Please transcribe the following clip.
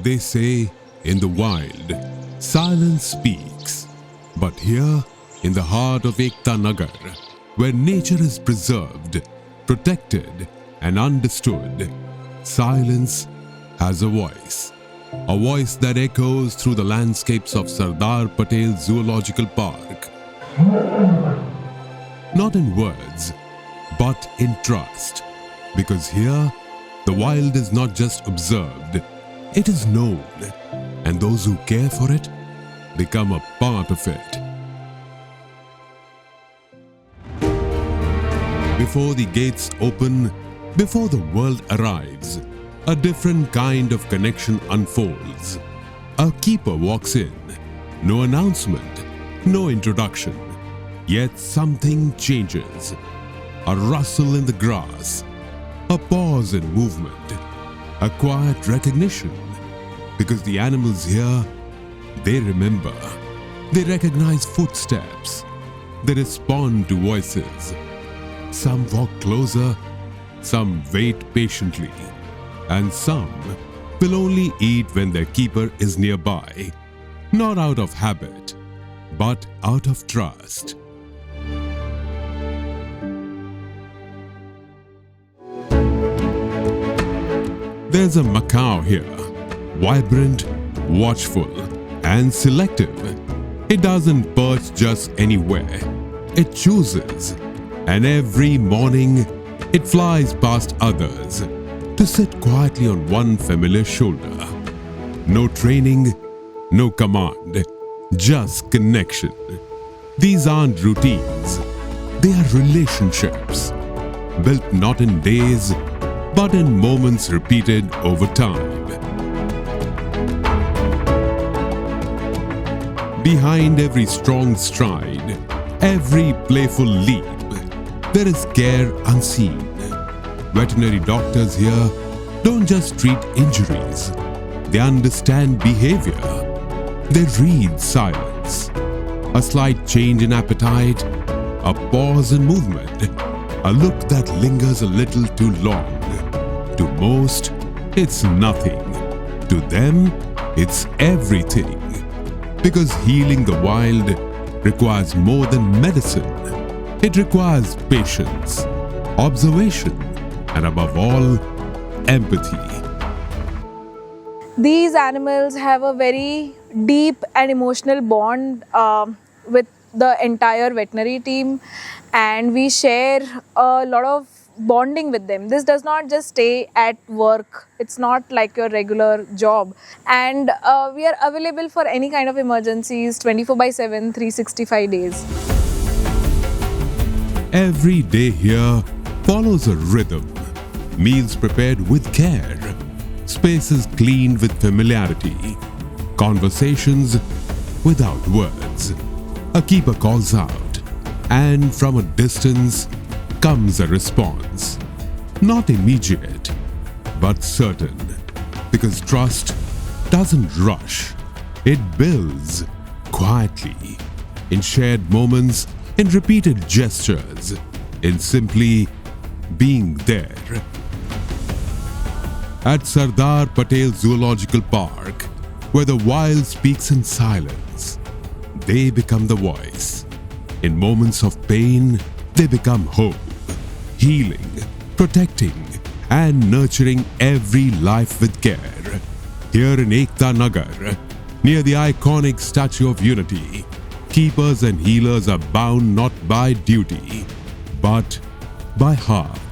They say in the wild, silence speaks. But here, in the heart of Ekta Nagar, where nature is preserved, protected and understood, silence has a voice. A voice that echoes through the landscapes of Sardar Patel Zoological Park. Not in words, but in trust. Because here, the wild is not just observed, it is known. And those who care for it become a part of it. Before the gates open, before the world arrives, a different kind of connection unfolds. A keeper walks in. No announcement, no introduction. Yet something changes. A rustle in the grass, a pause in movement, a quiet recognition. Because the animals here, they remember. They recognize footsteps. They respond to voices. Some walk closer, some wait patiently, and some will only eat when their keeper is nearby, not out of habit, but out of trust. There's a macaw here, vibrant, watchful, and selective. It doesn't perch just anywhere. It chooses. And every morning, it flies past others to sit quietly on one familiar shoulder. No training, no command, just connection. These aren't routines. They are relationships, built not in days, but in moments repeated over time. Behind every strong stride, every playful leap, there is care unseen. Veterinary doctors here don't just treat injuries. They understand behavior. They read silence. A slight change in appetite, a pause in movement, a look that lingers a little too long. To most, it's nothing. To them, it's everything. Because healing the wild requires more than medicine. It requires patience, observation, and above all, empathy. These animals have a very deep and emotional bond with the entire veterinary team, and we share a lot of bonding with them. This does not just stay at work. It's not like your regular job. And we are available for any kind of emergencies 24/7, 365 days. Every day here follows a rhythm. Meals prepared with care. Spaces cleaned with familiarity. Conversations without words. A keeper calls out, and from a distance comes a response. Not immediate, but certain. Because trust doesn't rush. It builds quietly, in shared moments, in repeated gestures, in simply being there. At Sardar Patel Zoological Park, where the wild speaks in silence, they become the voice. In moments of pain, they become hope, healing, protecting, and nurturing every life with care. Here in Ekta Nagar, near the iconic Statue of Unity, keepers and healers are bound not by duty, but by heart.